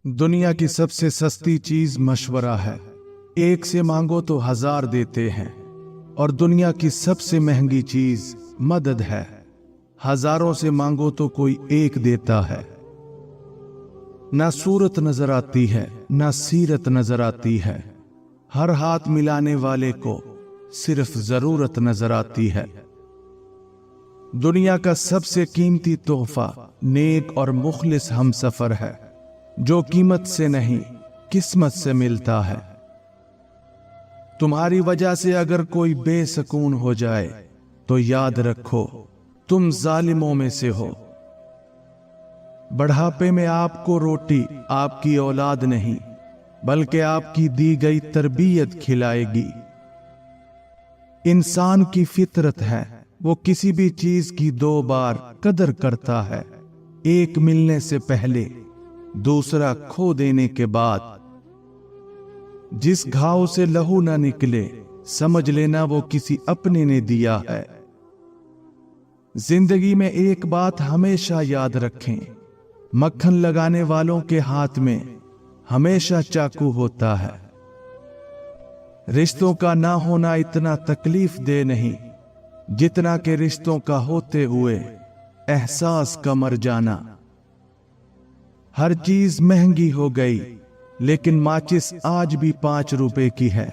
दुनिया की सबसे सस्ती चीज मशवरा है। एक से मांगो तो 1000 देते हैं। और दुनिया की सबसे महंगी चीज मदद है। हजारों से मांगो तो कोई एक देता है। ना सूरत नजर आती है, ना सीरत नजर आती है। हर हाथ मिलाने वाले को सिर्फ जरूरत नजर आती है। दुनिया का सबसे कीमती तोहफा नेक और मुखलिस हमसफर है, जो कीमत से नहीं किस्मत से मिलता है। तुम्हारी वजह से अगर कोई बेसकून हो जाए तो याद रखो तुम जालिमों में से हो। बढ़ापे में आपको रोटी आपकी औलाद नहीं बल्कि आपकी दी गई तरबियत खिलाएगी। इंसान की फितरत है, वो किसी भी चीज की 2 बार कदर करता है, एक मिलने से पहले दूसरा खो देने के बाद। जिस घाव से लहू ना निकले समझ लेना वो किसी अपने ने दिया है। जिंदगी में एक बात हमेशा याद रखें, मक्खन लगाने वालों के हाथ में हमेशा चाकू होता है। रिश्तों का ना होना इतना तकलीफ दे नहीं जितना के रिश्तों का होते हुए एहसास का मर जाना। हर चीज महंगी हो गई लेकिन माचिस आज भी 5 रुपए की है।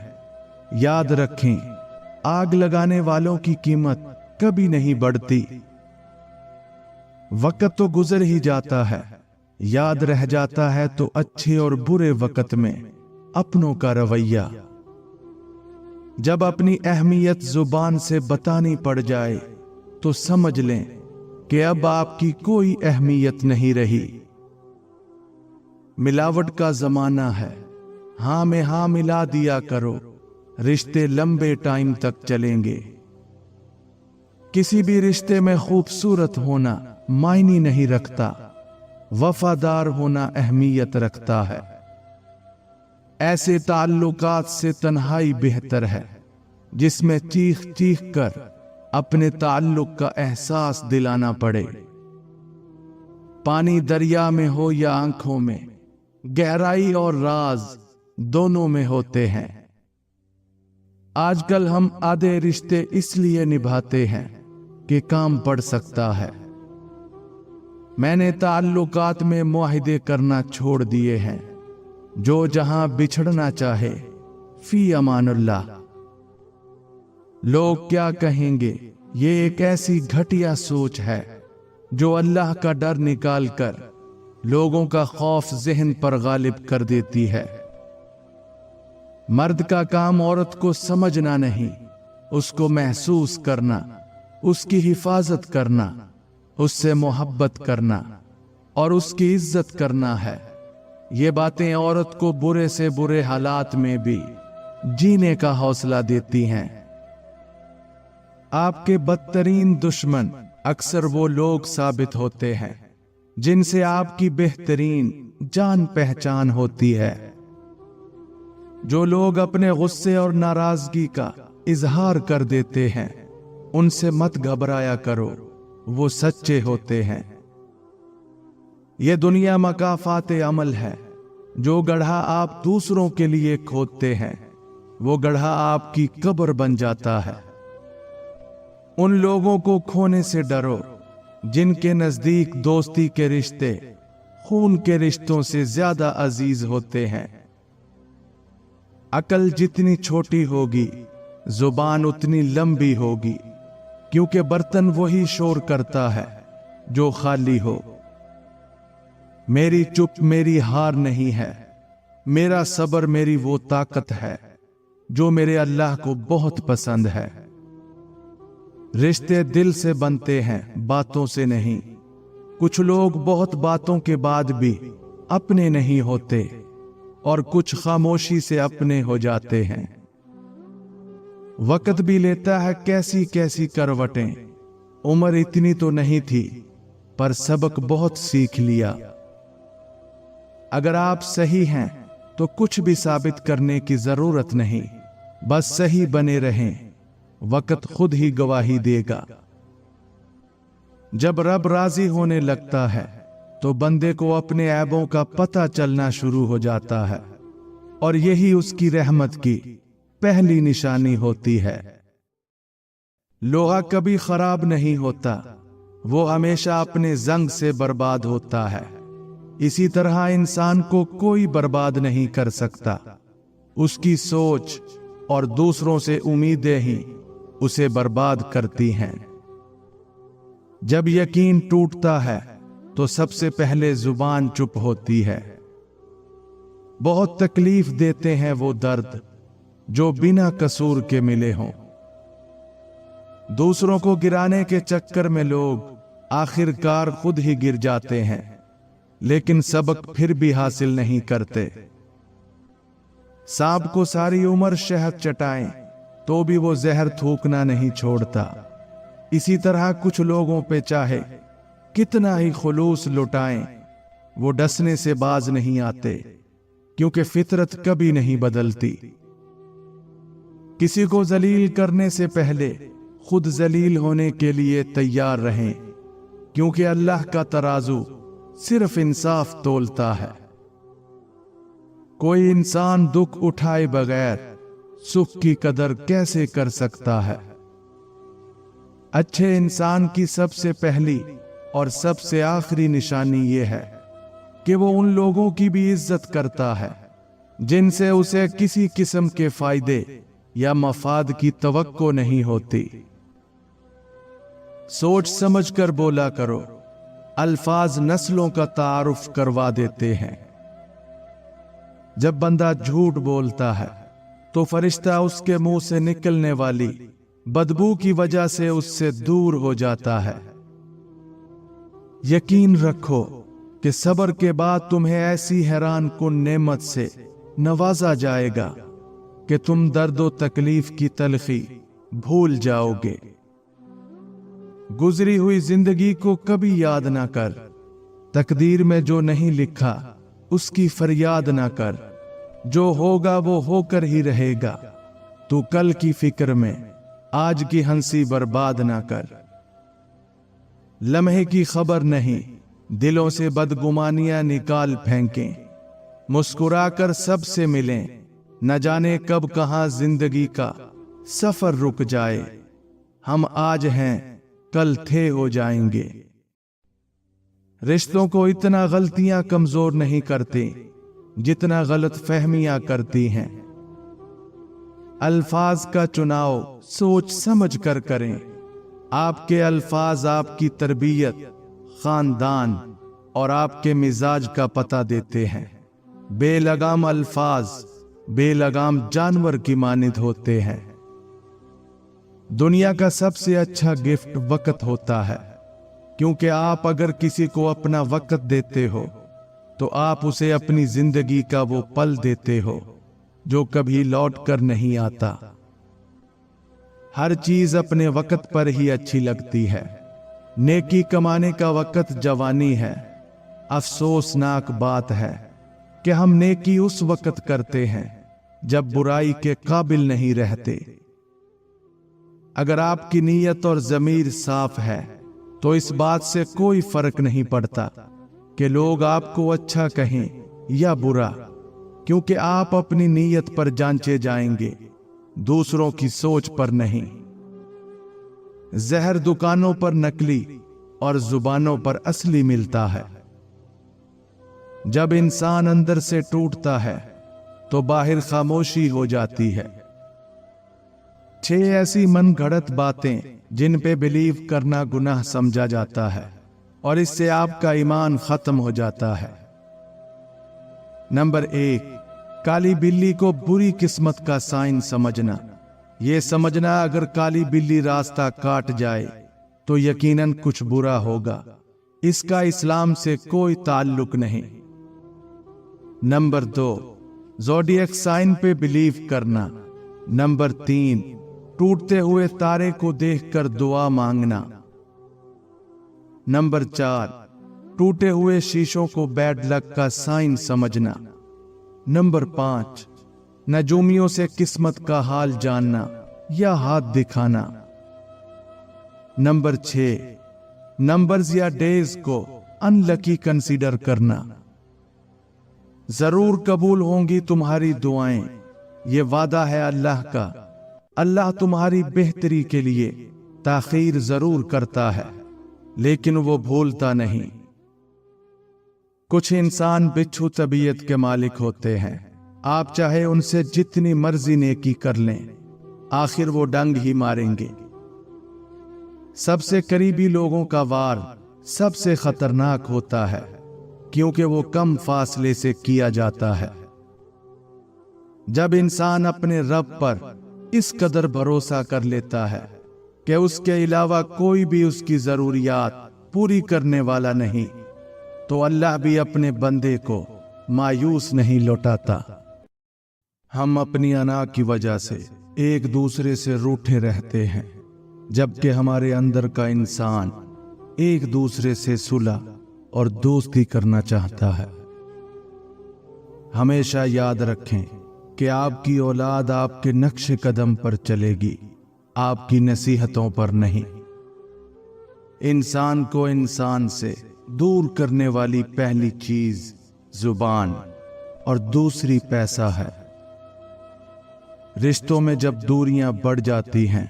याद रखें, आग लगाने वालों की कीमत कभी नहीं बढ़ती। वक्त तो गुजर ही जाता है, याद रह जाता है तो अच्छे और बुरे वक्त में अपनों का रवैया। जब अपनी अहमियत जुबान से बतानी पड़ जाए तो समझ लें कि अब आपकी कोई अहमियत नहीं रही। मिलावट का जमाना है, हां में हां मिला दिया करो, रिश्ते लंबे टाइम तक चलेंगे। किसी भी रिश्ते में खूबसूरत होना मायने नहीं रखता, वफादार होना अहमियत रखता है। ऐसे ताल्लुकात से तन्हाई बेहतर है जिसमें चीख चीख कर अपने ताल्लुक का एहसास दिलाना पड़े। पानी दरिया में हो या आंखों में, गहराई और राज दोनों में होते हैं। आजकल हम आधे रिश्ते इसलिए निभाते हैं कि काम पड़ सकता है। मैंने ताल्लुकात में मुआहिदे करना छोड़ दिए हैं, जो जहां बिछड़ना चाहे फी अमानुल्लाह। लोग क्या कहेंगे, ये एक ऐसी घटिया सोच है जो अल्लाह का डर निकाल कर लोगों का खौफ ज़हन पर गालिब कर देती है। मर्द का काम औरत को समझना नहीं, उसको महसूस करना, उसकी हिफाजत करना, उससे मोहब्बत करना और उसकी इज्जत करना है। ये बातें औरत को बुरे से बुरे हालात में भी जीने का हौसला देती हैं। आपके बदतरीन दुश्मन अक्सर वो लोग साबित होते हैं जिनसे आपकी बेहतरीन जान पहचान होती है। जो लोग अपने गुस्से और नाराजगी का इजहार कर देते हैं उनसे मत घबराया करो, वो सच्चे होते हैं। ये दुनिया मकाफाते अमल है, जो गड्ढा आप दूसरों के लिए खोदते हैं वो गड्ढा आपकी कब्र बन जाता है। उन लोगों को खोने से डरो जिनके नजदीक दोस्ती के रिश्ते खून के रिश्तों से ज्यादा अजीज होते हैं। अकल जितनी छोटी होगी जुबान उतनी लंबी होगी, क्योंकि बर्तन वही शोर करता है जो खाली हो। मेरी चुप मेरी हार नहीं है, मेरा सब्र मेरी वो ताकत है जो मेरे अल्लाह को बहुत पसंद है। रिश्ते दिल से बनते हैं, बातों से नहीं। कुछ लोग बहुत बातों के बाद भी अपने नहीं होते और कुछ खामोशी से अपने हो जाते हैं। वक्त भी लेता है कैसी कैसी करवटें। उम्र इतनी तो नहीं थी पर सबक बहुत सीख लिया। अगर आप सही हैं तो कुछ भी साबित करने की जरूरत नहीं, बस सही बने रहें, वक्त खुद ही गवाही देगा। जब रब राजी होने लगता है तो बंदे को अपने ऐबों का पता चलना शुरू हो जाता है, और यही उसकी रहमत की पहली निशानी होती है। लोहा कभी खराब नहीं होता, वो हमेशा अपने जंग से बर्बाद होता है। इसी तरह इंसान को कोई बर्बाद नहीं कर सकता, उसकी सोच और दूसरों से उम्मीदें ही उसे बर्बाद करती हैं। जब यकीन टूटता है तो सबसे पहले जुबान चुप होती है। बहुत तकलीफ देते हैं वो दर्द जो बिना कसूर के मिले हों। दूसरों को गिराने के चक्कर में लोग आखिरकार खुद ही गिर जाते हैं, लेकिन सबक फिर भी हासिल नहीं करते। सांप को सारी उम्र शहद चटाएं तो भी वो जहर थूकना नहीं छोड़ता। इसी तरह कुछ लोगों पे चाहे कितना ही खुलूस लुटाएं, वो डसने से बाज नहीं आते, क्योंकि फितरत कभी नहीं बदलती। किसी को जलील करने से पहले खुद जलील होने के लिए तैयार रहें, क्योंकि अल्लाह का तराजू सिर्फ इंसाफ तोलता है। कोई इंसान दुख उठाए बगैर सुख की कदर कैसे कर सकता है? अच्छे इंसान की सबसे पहली और सबसे आखिरी निशानी यह है कि वो उन लोगों की भी इज्जत करता है जिनसे उसे किसी किस्म के फायदे या मफाद की तवक्को नहीं होती। सोच समझ कर बोला करो, अल्फाज नस्लों का तारुफ करवा देते हैं। जब बंदा झूठ बोलता है तो फरिश्ता उसके मुंह से निकलने वाली बदबू की वजह से उससे दूर हो जाता है। यकीन रखो कि सब्र के बाद तुम्हें ऐसी हैरान कुन नेमत से नवाजा जाएगा कि तुम दर्दो तकलीफ की तलखी भूल जाओगे। गुजरी हुई जिंदगी को कभी याद ना कर, तकदीर में जो नहीं लिखा उसकी फरियाद ना कर। जो होगा वो होकर ही रहेगा, तू कल की फिक्र में आज की हंसी बर्बाद ना कर। लम्हे की खबर नहीं, दिलों से बदगुमानियां निकाल फेंकें। मुस्कुराकर सबसे मिलें, न जाने कब कहां जिंदगी का सफर रुक जाए। हम आज हैं कल थे हो जाएंगे। रिश्तों को इतना गलतियां कमजोर नहीं करती जितना गलत फहमियां करती हैं। अल्फाज का चुनाव सोच समझ कर करें। आपके अल्फाज आपकी तरबियत, खानदान और आपके मिजाज का पता देते हैं। बेलगाम अल्फाज बेलगाम जानवर की मानिद होते हैं। दुनिया का सबसे अच्छा गिफ्ट वक्त होता है, क्योंकि आप अगर किसी को अपना वक्त देते हो तो आप उसे अपनी जिंदगी का वो पल देते हो जो कभी लौट कर नहीं आता। हर चीज अपने वक्त पर ही अच्छी लगती है। नेकी कमाने का वक्त जवानी है। अफसोसनाक बात है कि हम नेकी उस वक्त करते हैं जब बुराई के काबिल नहीं रहते। अगर आपकी नीयत और ज़मीर साफ है तो इस बात से कोई फर्क नहीं पड़ता कि लोग आपको अच्छा कहें या बुरा, क्योंकि आप अपनी नीयत पर जांचे जाएंगे, दूसरों की सोच पर नहीं। जहर दुकानों पर नकली और जुबानों पर असली मिलता है। जब इंसान अंदर से टूटता है तो बाहर खामोशी हो जाती है। 6 ऐसी मन घड़त बातें जिन पे बिलीव करना गुनाह समझा जाता है और इससे आपका ईमान खत्म हो जाता है। नंबर 1, काली बिल्ली को बुरी किस्मत का साइन समझना। यह समझना अगर काली बिल्ली रास्ता काट जाए तो यकीनन कुछ बुरा होगा। इसका इस्लाम से कोई ताल्लुक नहीं। नंबर 2, ज़ोडिएक साइन पे बिलीव करना। नंबर 3, टूटते हुए तारे को देखकर दुआ मांगना। नंबर 4, टूटे हुए शीशों को बैड लक का साइन समझना। नंबर 5, नजूमियों से किस्मत का हाल जानना या हाथ दिखाना। नंबर 6, नंबर्स या डेज को अनलकी कंसीडर करना। जरूर कबूल होंगी तुम्हारी दुआएं, ये वादा है अल्लाह का। अल्लाह तुम्हारी बेहतरी के लिए ताखीर जरूर करता है, लेकिन वो भूलता नहीं। कुछ इंसान बिच्छू तबीयत के मालिक होते हैं। आप चाहे उनसे जितनी मर्जी नेकी कर लें, आखिर वो डंग ही मारेंगे। सबसे करीबी लोगों का वार सबसे खतरनाक होता है, क्योंकि वो कम फासले से किया जाता है। जब इंसान अपने रब पर इस कदर भरोसा कर लेता है कि उसके अलावा कोई भी उसकी जरूरियात पूरी करने वाला नहीं, तो अल्लाह भी अपने बंदे को मायूस नहीं लौटाता। हम अपनी अना की वजह से एक दूसरे से रूठे रहते हैं, जबकि हमारे अंदर का इंसान एक दूसरे से सुलह और दोस्ती करना चाहता है। हमेशा याद रखें कि आपकी औलाद आपके नक्शे कदम पर चलेगी, आपकी नसीहतों पर नहीं। इंसान को इंसान से दूर करने वाली पहली चीज जुबान और दूसरी पैसा है। रिश्तों में जब दूरियां बढ़ जाती हैं,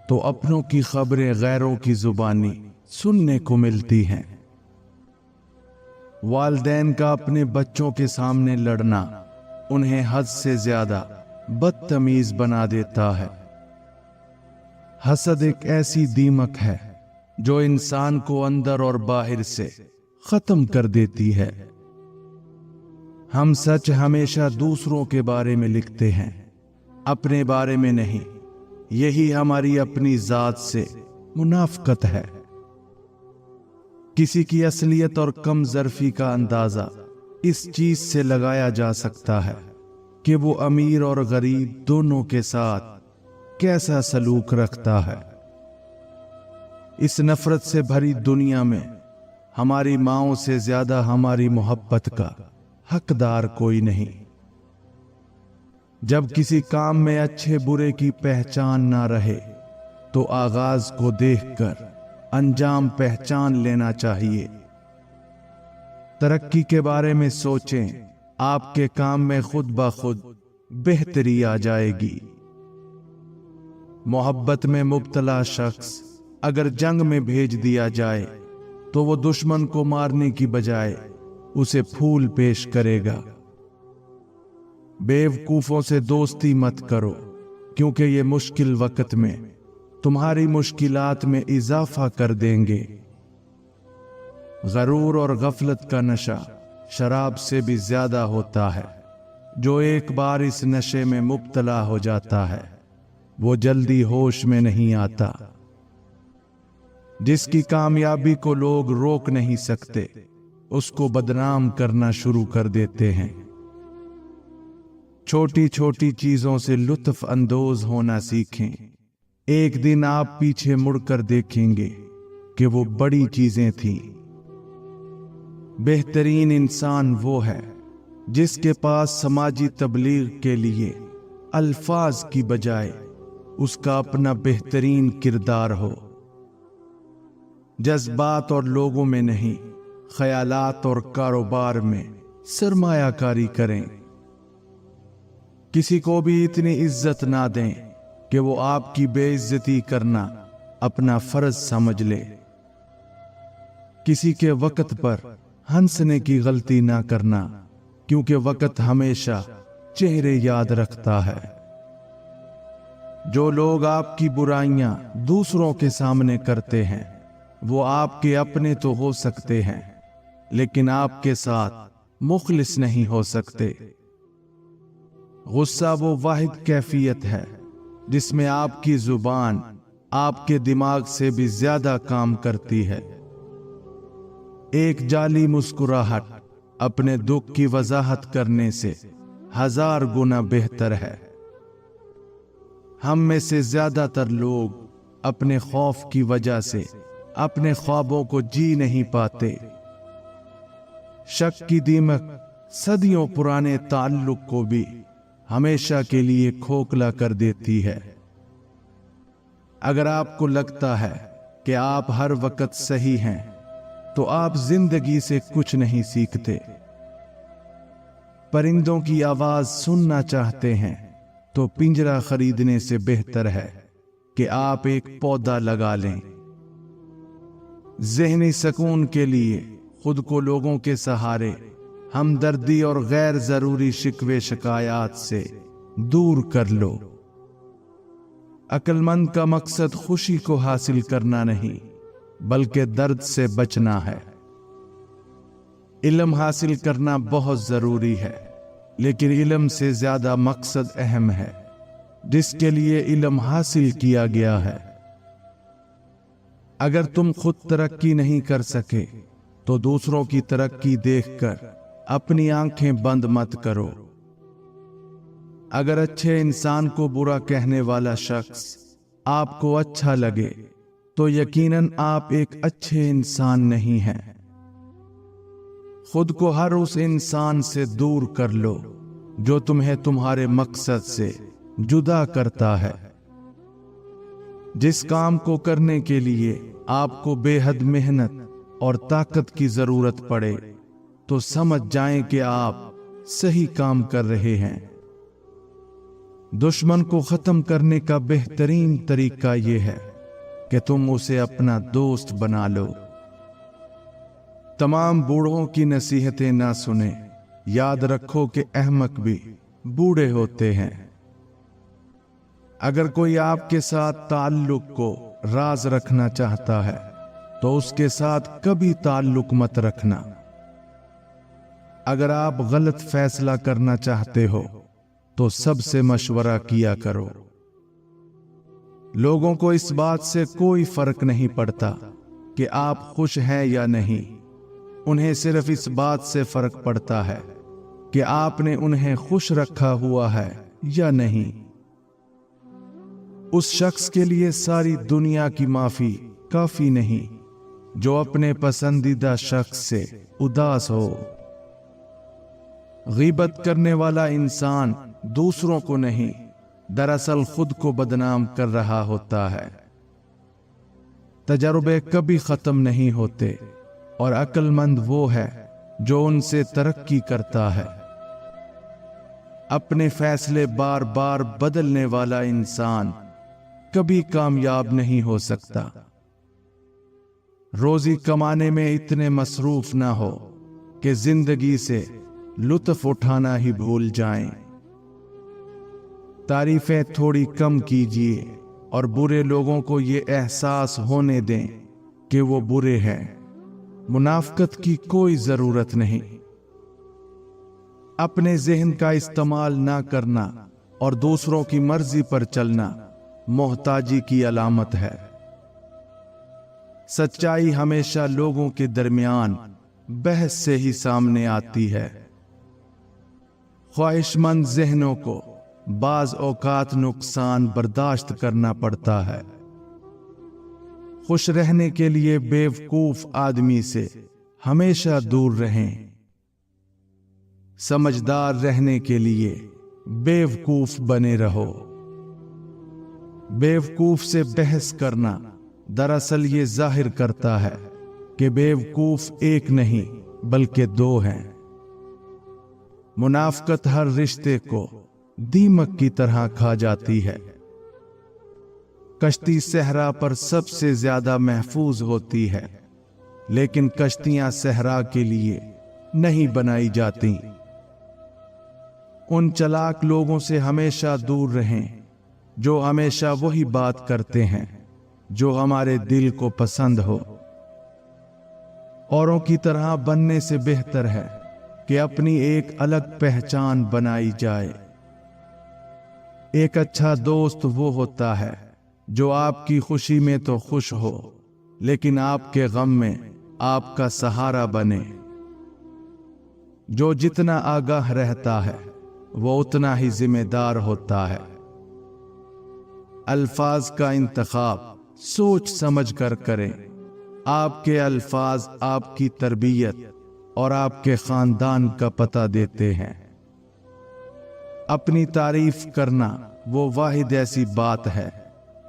तो अपनों की खबरें गैरों की जुबानी सुनने को मिलती हैं। वालिदैन का अपने बच्चों के सामने लड़ना उन्हें हद से ज्यादा बदतमीज बना देता है। हसद एक ऐसी दीमक है जो इंसान को अंदर और बाहर से खत्म कर देती है। हम सच हमेशा दूसरों के बारे में लिखते हैं, अपने बारे में नहीं। यही हमारी अपनी जात से मुनाफकत है। किसी की असलियत और कम ज़र्फी का अंदाजा इस चीज से लगाया जा सकता है कि वो अमीर और गरीब दोनों के साथ कैसा सलूक रखता है। इस नफरत से भरी दुनिया में हमारी माओं से ज्यादा हमारी मोहब्बत का हकदार कोई नहीं। जब किसी काम में अच्छे बुरे की पहचान ना रहे, तो आगाज को देखकर अंजाम पहचान लेना चाहिए। तरक्की के बारे में सोचें, आपके काम में खुद ब खुद बेहतरी आ जाएगी। मोहब्बत में मुब्तला शख्स अगर जंग में भेज दिया जाए, तो वो दुश्मन को मारने की बजाय उसे फूल पेश करेगा। बेवकूफों से दोस्ती मत करो, क्योंकि ये मुश्किल वक्त में तुम्हारी मुश्किलात में इजाफा कर देंगे। गरूर और गफलत का नशा शराब से भी ज्यादा होता है। जो एक बार इस नशे में मुब्तला हो जाता है, वो जल्दी होश में नहीं आता। जिसकी कामयाबी को लोग रोक नहीं सकते, उसको बदनाम करना शुरू कर देते हैं। छोटी छोटी चीजों से लुत्फ अंदोज होना सीखें। एक दिन आप पीछे मुड़कर देखेंगे कि वो बड़ी चीजें थीं। बेहतरीन इंसान वो है जिसके पास समाजी तबलीग के लिए अल्फाज की बजाय उसका अपना बेहतरीन किरदार हो। जज्बात और लोगों में नहीं, ख्यालात और कारोबार में सरमायाकारी करें। किसी को भी इतनी इज्जत ना दें कि वो आपकी बेइज्जती करना अपना फर्ज समझ ले। किसी के वक्त पर हंसने की गलती ना करना, क्योंकि वक्त हमेशा चेहरे याद रखता है। जो लोग आपकी बुराइयां दूसरों के सामने करते हैं, वो आपके अपने तो हो सकते हैं, लेकिन आपके साथ मुखलिस नहीं हो सकते। गुस्सा वो वाहिद कैफियत है जिसमें आपकी जुबान आपके दिमाग से भी ज्यादा काम करती है। एक जाली मुस्कुराहट अपने दुख की वजाहत करने से 1000 गुना बेहतर है। हम में से ज्यादातर लोग अपने खौफ की वजह से अपने ख्वाबों को जी नहीं पाते। शक की दीमक सदियों पुराने ताल्लुक को भी हमेशा के लिए खोखला कर देती है। अगर आपको लगता है कि आप हर वक्त सही हैं, تو آپ زندگی سے کچھ نہیں سیکھتے۔ پرندوں کی آواز سننا چاہتے ہیں تو پنجرا خریدنے سے بہتر ہے کہ آپ ایک پودا لگا لیں۔ ذہنی سکون کے لیے خود کو لوگوں کے سہارے، ہمدردی اور غیر ضروری شکوے شکایات سے دور کر لو۔ عقل مند کا مقصد خوشی کو حاصل کرنا نہیں بلکہ درد سے بچنا ہے۔ علم حاصل کرنا بہت ضروری ہے، لیکن علم سے زیادہ مقصد اہم ہے جس کے لیے علم حاصل کیا گیا ہے۔ اگر تم خود ترقی نہیں کر سکے تو دوسروں کی ترقی دیکھ کر اپنی آنکھیں بند مت کرو۔ اگر اچھے انسان کو برا کہنے والا شخص آپ کو اچھا لگے تو یقیناً آپ ایک اچھے انسان نہیں ہیں۔ خود کو ہر اس انسان سے دور کر لو جو تمہیں تمہارے مقصد سے جدا کرتا ہے۔ جس کام کو کرنے کے لیے آپ کو بے حد محنت اور طاقت کی ضرورت پڑے تو سمجھ جائیں کہ آپ صحیح کام کر رہے ہیں۔ دشمن کو ختم کرنے کا بہترین طریقہ یہ ہے کہ تم اسے اپنا دوست بنا لو۔ تمام بوڑھوں کی نصیحتیں نہ سنیں، یاد رکھو کہ احمق بھی بوڑھے ہوتے ہیں۔ اگر کوئی آپ کے ساتھ تعلق کو راز رکھنا چاہتا ہے تو اس کے ساتھ کبھی تعلق مت رکھنا۔ اگر آپ غلط فیصلہ کرنا چاہتے ہو تو سب سے مشورہ کیا کرو۔ لوگوں کو اس بات سے کوئی فرق نہیں پڑتا کہ آپ خوش ہیں یا نہیں، انہیں صرف اس بات سے فرق پڑتا ہے کہ آپ نے انہیں خوش رکھا ہوا ہے یا نہیں۔ اس شخص کے لیے ساری دنیا کی معافی کافی نہیں جو اپنے پسندیدہ شخص سے اداس ہو۔ غیبت کرنے والا انسان دوسروں کو نہیں، دراصل خود کو بدنام کر رہا ہوتا ہے۔ تجربے کبھی ختم نہیں ہوتے اور عقل مند وہ ہے جو ان سے ترقی کرتا ہے۔ اپنے فیصلے بار بار بدلنے والا انسان کبھی کامیاب نہیں ہو سکتا۔ روزی کمانے میں اتنے مصروف نہ ہو کہ زندگی سے لطف اٹھانا ہی بھول جائیں۔ تعریفیں تھوڑی کم کیجیے اور برے لوگوں کو یہ احساس ہونے دیں کہ وہ برے ہیں۔ منافقت کی کوئی ضرورت نہیں۔ اپنے ذہن کا استعمال نہ کرنا اور دوسروں کی مرضی پر چلنا محتاجی کی علامت ہے۔ سچائی ہمیشہ لوگوں کے درمیان بحث سے ہی سامنے آتی ہے۔ خواہش مند ذہنوں کو بعض اوقات نقصان برداشت کرنا پڑتا ہے۔ خوش رہنے کے لیے بیوقوف آدمی سے ہمیشہ دور رہیں۔ سمجھدار رہنے کے لیے بیوقوف بنے رہو۔ بیوقوف سے بحث کرنا دراصل یہ ظاہر کرتا ہے کہ بیوقوف ایک نہیں بلکہ دو ہیں۔ منافقت ہر رشتے کو دیمک کی طرح کھا جاتی ہے۔ کشتی صحرا پر سب سے زیادہ محفوظ ہوتی ہے، لیکن کشتیاں صحرا کے لیے نہیں بنائی جاتی۔ ان چلاک لوگوں سے ہمیشہ دور رہیں جو ہمیشہ وہی بات کرتے ہیں جو ہمارے دل کو پسند ہو۔ اوروں کی طرح بننے سے بہتر ہے کہ اپنی ایک الگ پہچان بنائی جائے۔ ایک اچھا دوست وہ ہوتا ہے جو آپ کی خوشی میں تو خوش ہو لیکن آپ کے غم میں آپ کا سہارا بنے۔ جو جتنا آگاہ رہتا ہے وہ اتنا ہی ذمہ دار ہوتا ہے۔ الفاظ کا انتخاب سوچ سمجھ کر کریں۔ آپ کے الفاظ آپ کی تربیت اور آپ کے خاندان کا پتہ دیتے ہیں۔ اپنی تعریف کرنا وہ واحد ایسی بات ہے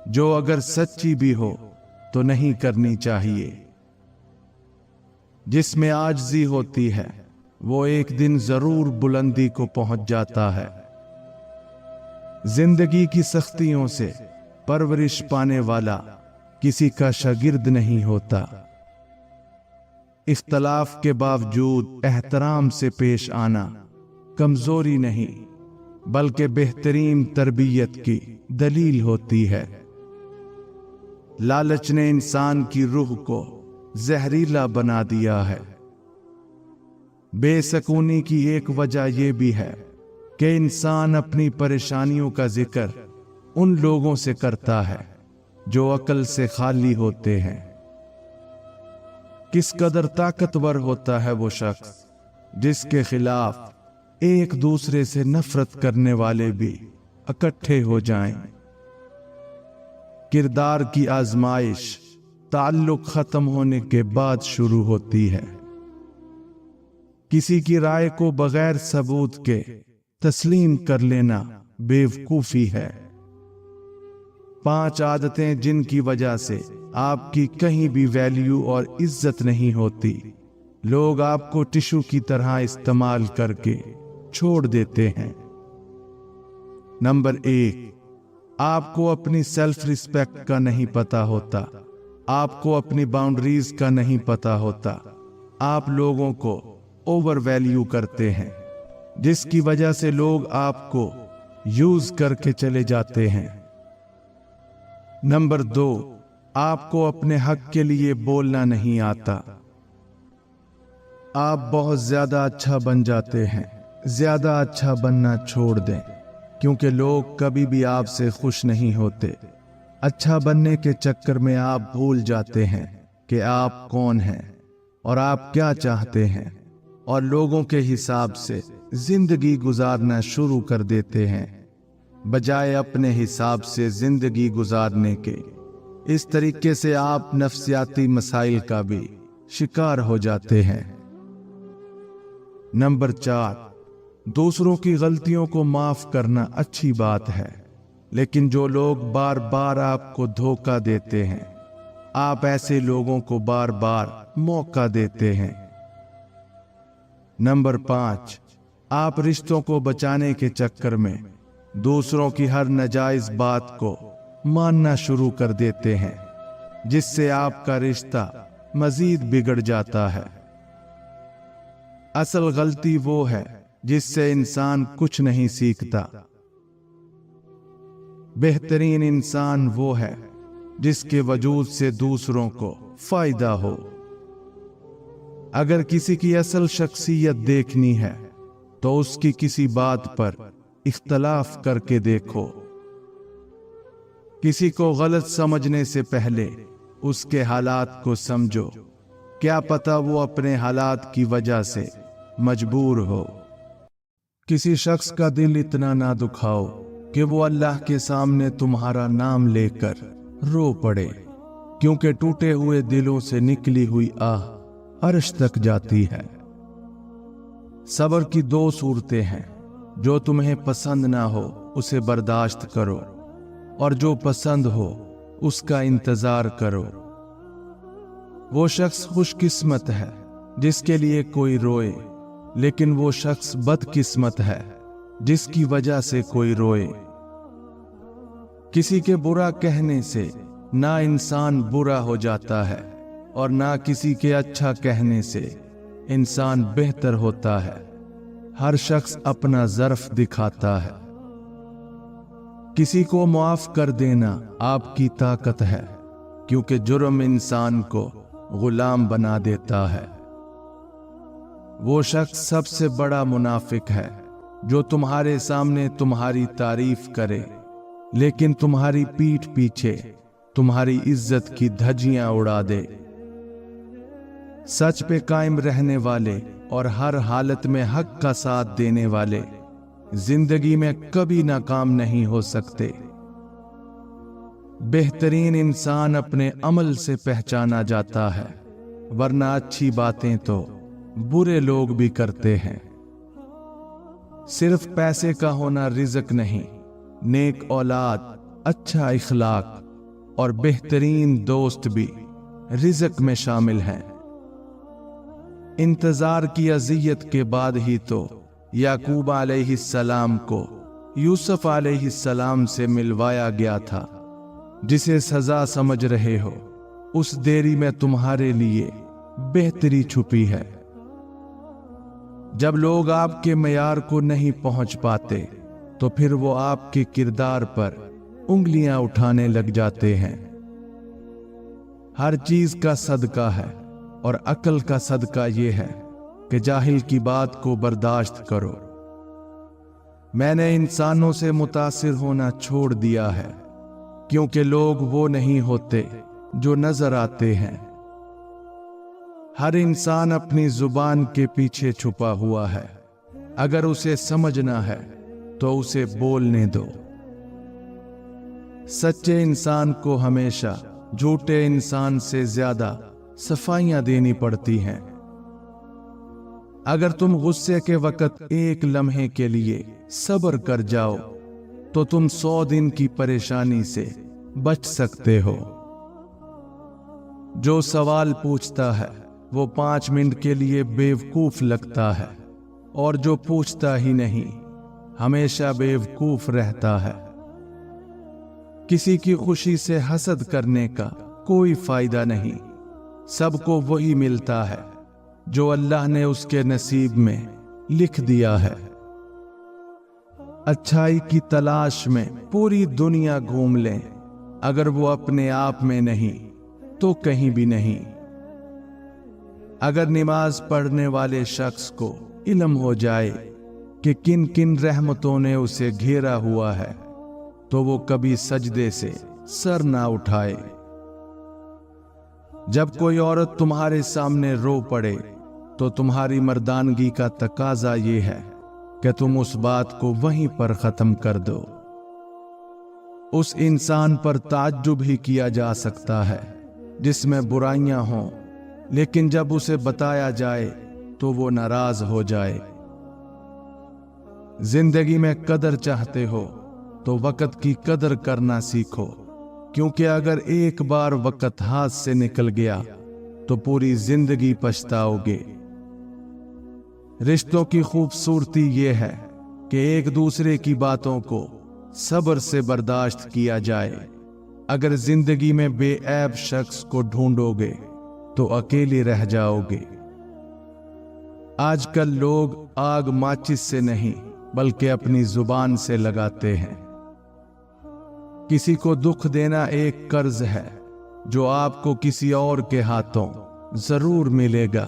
جو اگر سچی بھی ہو تو نہیں کرنی چاہیے۔ جس میں عاجزی ہوتی ہے وہ ایک دن ضرور بلندی کو پہنچ جاتا ہے۔ زندگی کی سختیوں سے پرورش پانے والا کسی کا شاگرد نہیں ہوتا۔ اختلاف کے باوجود احترام سے پیش آنا کمزوری نہیں بلکہ بہترین تربیت کی دلیل ہوتی ہے۔ لالچ نے انسان کی روح کو زہریلا بنا دیا ہے۔ بے سکونی کی ایک وجہ یہ بھی ہے کہ انسان اپنی پریشانیوں کا ذکر ان لوگوں سے کرتا ہے جو عقل سے خالی ہوتے ہیں۔ کس قدر طاقتور ہوتا ہے وہ شخص جس کے خلاف ایک دوسرے سے نفرت کرنے والے بھی اکٹھے ہو جائیں۔ کردار کی آزمائش تعلق ختم ہونے کے بعد شروع ہوتی ہے۔ کسی کی رائے کو بغیر ثبوت کے تسلیم کر لینا بیوقوفی ہے۔ 5 عادتیں جن کی وجہ سے آپ کی کہیں بھی ویلیو اور عزت نہیں ہوتی۔ لوگ آپ کو ٹشو کی طرح استعمال کر کے چھوڑ دیتے ہیں۔ نمبر 1، آپ کو اپنی سیلف ریسپیکٹ کا نہیں پتا ہوتا۔ آپ کو اپنی باؤنڈریز کا نہیں پتا ہوتا۔ آپ لوگوں کو اوور ویلیو کرتے ہیں جس کی وجہ سے لوگ آپ کو یوز کر کے چلے جاتے ہیں۔ نمبر 2، آپ کو اپنے حق کے لیے بولنا نہیں آتا۔ آپ بہت زیادہ اچھا بن جاتے ہیں۔ زیادہ اچھا بننا چھوڑ دیں کیونکہ لوگ کبھی بھی آپ سے خوش نہیں ہوتے۔ اچھا بننے کے چکر میں آپ بھول جاتے ہیں کہ آپ کون ہیں اور آپ کیا چاہتے ہیں، اور لوگوں کے حساب سے زندگی گزارنا شروع کر دیتے ہیں بجائے اپنے حساب سے زندگی گزارنے کے۔ اس طریقے سے آپ نفسیاتی مسائل کا بھی شکار ہو جاتے ہیں۔ نمبر 4، دوسروں کی غلطیوں کو معاف کرنا اچھی بات ہے، لیکن جو لوگ بار بار آپ کو دھوکہ دیتے ہیں، آپ ایسے لوگوں کو بار بار موقع دیتے ہیں۔ نمبر 5، آپ رشتوں کو بچانے کے چکر میں دوسروں کی ہر ناجائز بات کو ماننا شروع کر دیتے ہیں جس سے آپ کا رشتہ مزید بگڑ جاتا ہے۔ اصل غلطی وہ ہے جس سے انسان کچھ نہیں سیکھتا۔ بہترین انسان وہ ہے جس کے وجود سے دوسروں کو فائدہ ہو۔ اگر کسی کی اصل شخصیت دیکھنی ہے تو اس کی کسی بات پر اختلاف کر کے دیکھو۔ کسی کو غلط سمجھنے سے پہلے اس کے حالات کو سمجھو، کیا پتہ وہ اپنے حالات کی وجہ سے مجبور ہو۔ کسی شخص کا دل اتنا نہ دکھاؤ کہ وہ اللہ کے سامنے تمہارا نام لے کر رو پڑے، کیونکہ ٹوٹے ہوئے دلوں سے نکلی ہوئی آہ عرش تک جاتی ہے۔ صبر کی 2 صورتیں ہیں، جو تمہیں پسند نہ ہو اسے برداشت کرو، اور جو پسند ہو اس کا انتظار کرو۔ وہ شخص خوش قسمت ہے جس کے لیے کوئی روئے، لیکن وہ شخص بد قسمت ہے جس کی وجہ سے کوئی روئے۔ کسی کے برا کہنے سے نہ انسان برا ہو جاتا ہے اور نہ کسی کے اچھا کہنے سے انسان بہتر ہوتا ہے۔ ہر شخص اپنا ظرف دکھاتا ہے۔ کسی کو معاف کر دینا آپ کی طاقت ہے، کیونکہ جرم انسان کو غلام بنا دیتا ہے۔ وہ شخص سب سے بڑا منافق ہے جو تمہارے سامنے تمہاری تعریف کرے لیکن تمہاری پیٹھ پیچھے تمہاری عزت کی دھجیاں اڑا دے۔ سچ پہ قائم رہنے والے اور ہر حالت میں حق کا ساتھ دینے والے زندگی میں کبھی ناکام نہیں ہو سکتے۔ بہترین انسان اپنے عمل سے پہچانا جاتا ہے، ورنہ اچھی باتیں تو برے لوگ بھی کرتے ہیں۔ صرف پیسے کا ہونا رزق نہیں، نیک اولاد، اچھا اخلاق اور بہترین دوست بھی رزق میں شامل ہیں۔ इंतजार की अजियत के बाद ही तो याकूब अलैहिस्सलाम को यूसुफ अलैहिस्सलाम से मिलवाया गया था। जिसे सजा समझ रहे हो उस देरी में तुम्हारे लिए बेहतरी छुपी है। जब लोग आपके मयार को नहीं पहुंच पाते तो फिर वो आपके किरदार पर उंगलियां उठाने लग जाते हैं। हर चीज का सदका है और अक्ल का सदका ये है कि जाहिल की बात को बर्दाश्त करो। मैंने इंसानों से मुतासिर होना छोड़ दिया है, क्योंकि लोग वो नहीं होते जो नजर आते हैं। हर इंसान अपनी जुबान के पीछे छुपा हुआ है। अगर उसे समझना है तो उसे बोलने दो। सच्चे इंसान को हमेशा झूठे इंसान से ज्यादा सफाइयां देनी पड़ती हैं। अगर तुम गुस्से के वक्त एक लम्हे के लिए सब्र कर जाओ तो तुम 100 दिन की परेशानी से बच सकते हो। जो सवाल पूछता है वो 5 मिनट के लिए बेवकूफ लगता है, और जो पूछता ही नहीं हमेशा बेवकूफ रहता है। किसी की खुशी से हसद करने का कोई फायदा नहीं। सबको वही मिलता है जो अल्लाह ने उसके नसीब में लिख दिया है। अच्छाई की तलाश में पूरी दुनिया घूम लें, अगर वो अपने आप में नहीं तो कहीं भी नहीं। अगर नमाज पढ़ने वाले शख्स को इल्म हो जाए कि किन किन रहमतों ने उसे घेरा हुआ है तो वो कभी सजदे से सर ना उठाए। जब कोई औरत तुम्हारे सामने रो पड़े तो तुम्हारी मर्दानगी का तकाजा ये है कि तुम उस बात को वहीं पर खत्म कर दो। उस इंसान पर ताज्जुब ही किया जा सकता है जिसमें बुराइयां हों, लेकिन जब उसे बताया जाए तो वो नाराज हो जाए। जिंदगी में कदर चाहते हो तो वक्त की कदर करना सीखो, क्योंकि अगर एक बार वक्त हाथ से निकल गया तो पूरी जिंदगी पछताओगे। रिश्तों की खूबसूरती ये है कि एक दूसरे की बातों को सब्र से बर्दाश्त किया जाए। अगर जिंदगी में बेऐब शख्स को ढूंढोगे तो अकेले रह जाओगे। आजकल लोग आग माचिस से नहीं बल्कि अपनी जुबान से लगाते हैं। किसी को दुख देना एक कर्ज है जो आपको किसी और के हाथों जरूर मिलेगा।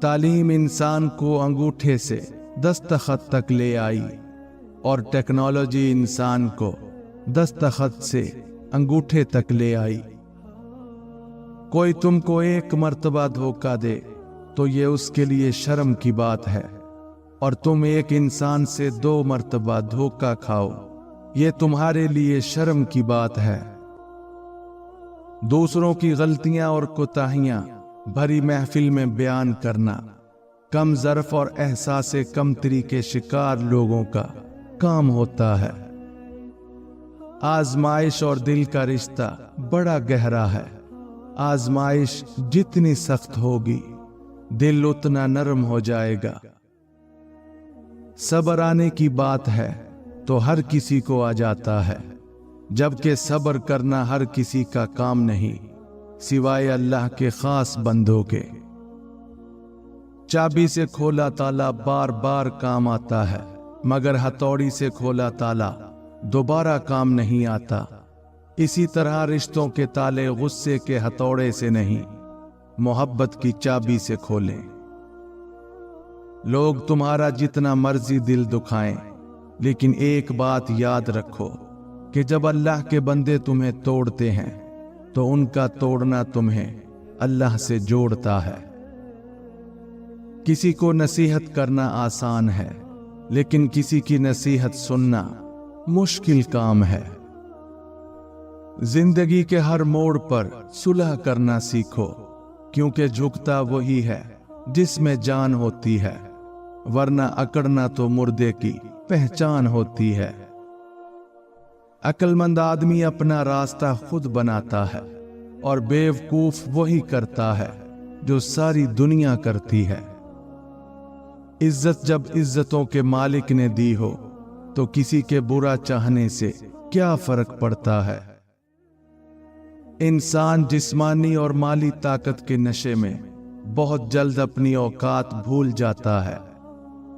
तालीम इंसान को अंगूठे से दस्तखत तक ले आई और टेक्नोलॉजी इंसान को दस्तखत से अंगूठे तक ले आई। कोई तुमको एक मर्तबा धोखा दे तो ये उसके लिए शर्म की बात है, और तुम एक इंसान से 2 मर्तबा धोखा खाओ ये तुम्हारे लिए शर्म की बात है। दूसरों की गलतियां और कोताहियां भरी महफिल में बयान करना कम ज़र्फ और एहसासे कमतरी के शिकार लोगों का काम होता है। आजमाइश और दिल का रिश्ता बड़ा गहरा है। आजमाइश जितनी सख्त होगी दिल उतना नरम हो जाएगा। सब्र आने की बात है तो हर किसी को आ जाता है, जबकि सब्र करना हर किसी का काम नहीं सिवाय अल्लाह के खास बंदों के। चाबी से खोला ताला बार बार काम आता है, मगर हथौड़ी से खोला ताला दोबारा काम नहीं आता। इसी तरह रिश्तों के ताले गुस्से के हथौड़े से नहीं, मोहब्बत की चाबी से खोलें। लोग तुम्हारा जितना मर्जी दिल दुखाएं, लेकिन एक बात याद रखो कि जब अल्लाह के बंदे तुम्हें तोड़ते हैं तो उनका तोड़ना तुम्हें अल्लाह से जोड़ता है। किसी को नसीहत करना आसान है, लेकिन किसी की नसीहत सुनना मुश्किल काम है। जिंदगी के हर मोड़ पर सुलह करना सीखो, क्योंकि झुकता वही है जिसमें जान होती है, वरना अकड़ना तो मुर्दे की पहचान होती है। अक्लमंद आदमी अपना रास्ता खुद बनाता है और बेवकूफ वही करता है जो सारी दुनिया करती है। इज्जत जब इज्जतों के मालिक ने दी हो तो किसी के बुरा चाहने से क्या फर्क पड़ता है। इंसान जिस्मानी और माली ताकत के नशे में बहुत जल्द अपनी औकात भूल जाता है,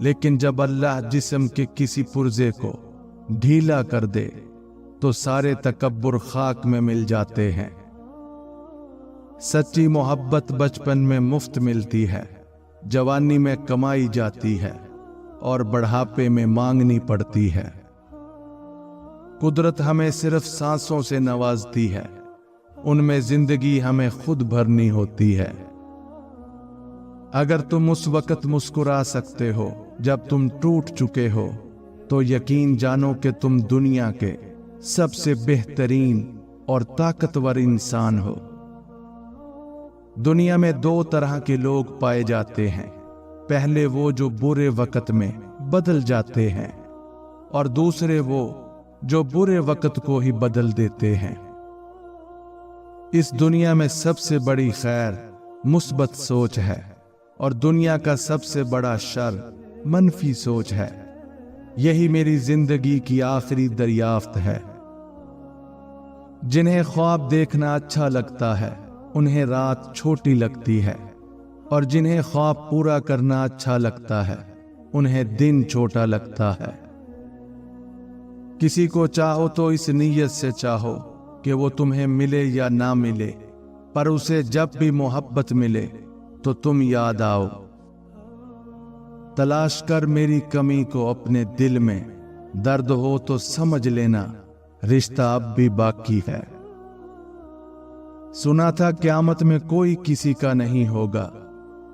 लेकिन जब अल्लाह जिस्म के किसी पुर्जे को ढीला कर दे तो सारे तकब्बुर खाक में मिल जाते हैं। सच्ची मोहब्बत बचपन में मुफ्त मिलती है, जवानी में कमाई जाती है और बढ़ापे में मांगनी पड़ती है। कुदरत हमें सिर्फ सांसों से नवाजती है, उनमें जिंदगी हमें खुद भरनी होती है। अगर तुम उस वक्त मुस्कुरा सकते हो जब तुम टूट चुके हो, तो यकीन जानो कि तुम दुनिया के सबसे बेहतरीन और ताकतवर इंसान हो। दुनिया में दो तरह के लोग पाए जाते हैं, पहले वो जो बुरे वक्त में बदल जाते हैं और दूसरे वो जो बुरे वक्त को ही बदल देते हैं। इस दुनिया में सबसे बड़ी खैर मुस्बत सोच है और दुनिया का सबसे बड़ा शर मनफी सोच है। यही मेरी जिंदगी की आखिरी दरियाफ्त है। जिन्हें ख्वाब देखना अच्छा लगता है उन्हें रात छोटी लगती है, और जिन्हें ख्वाब पूरा करना अच्छा लगता है उन्हें दिन छोटा लगता है। किसी को चाहो तो इस नीयत से चाहो कि वो तुम्हें मिले या ना मिले, पर उसे जब भी मोहब्बत मिले तो तुम याद आओ। तलाश कर मेरी कमी को अपने दिल में, दर्द हो तो समझ लेना रिश्ता अब भी बाकी है। सुना था क़यामत में कोई किसी का नहीं होगा,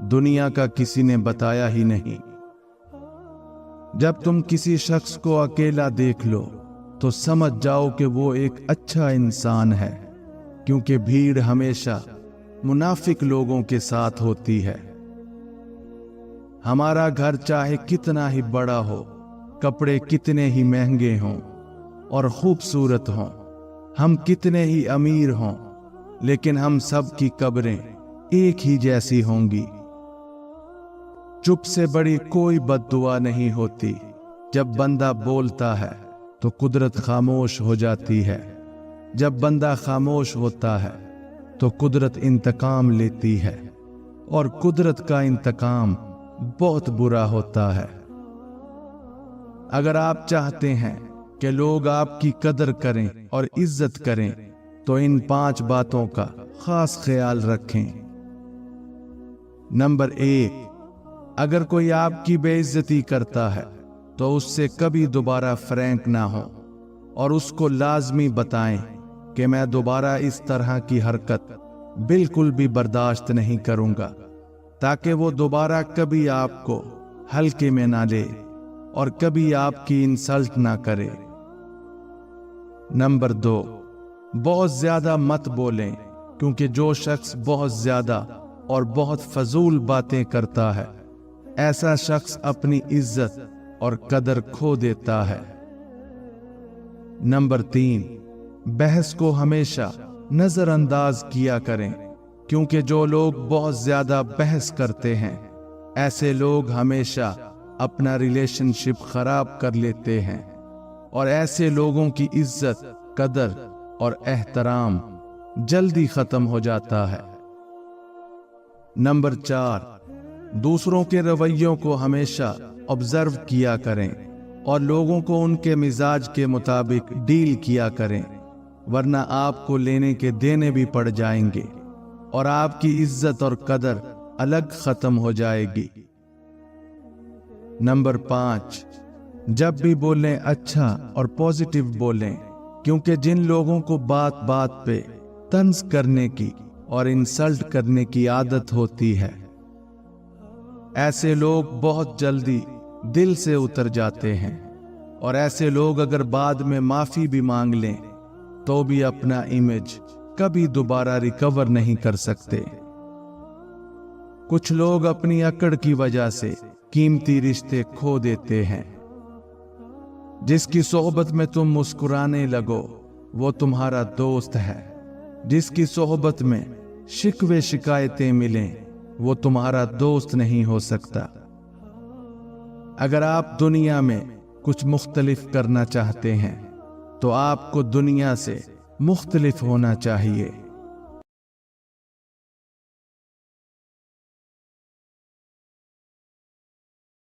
दुनिया का किसी ने बताया ही नहीं। जब तुम किसी शख्स को अकेला देख लो तो समझ जाओ कि वो एक अच्छा इंसान है, क्योंकि भीड़ हमेशा मुनाफिक लोगों के साथ होती है। हमारा घर चाहे कितना ही बड़ा हो, कपड़े कितने ही महंगे हों और खूबसूरत हों, हम कितने ही अमीर हों, लेकिन हम सब की कब्रें एक ही जैसी होंगी। चुप से बड़ी कोई बद्दुआ नहीं होती। जब बंदा बोलता है तो कुदरत खामोश हो जाती है, जब बंदा खामोश होता है तो कुदरत इंतकाम लेती है, और कुदरत का इंतकाम बहुत बुरा होता है। अगर आप चाहते हैं कि लोग आपकी कदर करें और इज्जत करें तो इन 5 बातों का खास ख्याल रखें। नंबर 1, अगर कोई आपकी बेइज्जती करता है तो उससे कभी दोबारा फ्रैंक ना हो और उसको लाजमी बताएं कि मैं दोबारा इस तरह की हरकत बिल्कुल भी बर्दाश्त नहीं करूंगा, ताकि वो दोबारा कभी आपको हल्के में ना ले और कभी आपकी इंसल्ट ना करे। नंबर 2, बहुत ज्यादा मत बोलें, क्योंकि जो शख्स बहुत ज्यादा और बहुत फजूल बातें करता है, ऐसा शख्स अपनी इज्जत और कदर खो देता है। नंबर 3, बहस को हमेशा नजरअंदाज किया करें, क्योंकि जो लोग बहुत ज्यादा बहस करते हैं, ऐसे लोग हमेशा अपना रिलेशनशिप खराब कर लेते हैं, और ऐसे लोगों की इज्जत, कदर और एहतराम जल्दी खत्म हो जाता है। नंबर 4, दूसरों के रवैयों को हमेशा ऑब्जर्व किया करें और लोगों को उनके मिजाज के मुताबिक डील किया करें, वरना आपको लेने के देने भी पड़ जाएंगे और आपकी इज्जत और कदर अलग खत्म हो जाएगी। नंबर 5, जब भी बोलें अच्छा और पॉजिटिव बोलें, क्योंकि जिन लोगों को बात बात पे तंज करने की और इंसल्ट करने की आदत होती है, ऐसे लोग बहुत जल्दी दिल से उतर जाते हैं, और ऐसे लोग अगर बाद में माफी भी मांग लें तो भी अपना इमेज कभी दोबारा रिकवर नहीं कर सकते। कुछ लोग अपनी अकड़ की वजह से कीमती रिश्ते खो देते हैं। जिसकी सोहबत में तुम मुस्कुराने लगो वो तुम्हारा दोस्त है, जिसकी सोहबत में शिकवे शिकायतें मिलें وہ تمہارا دوست نہیں ہو سکتا۔ اگر آپ دنیا میں کچھ مختلف کرنا چاہتے ہیں تو آپ کو دنیا سے مختلف ہونا چاہیے۔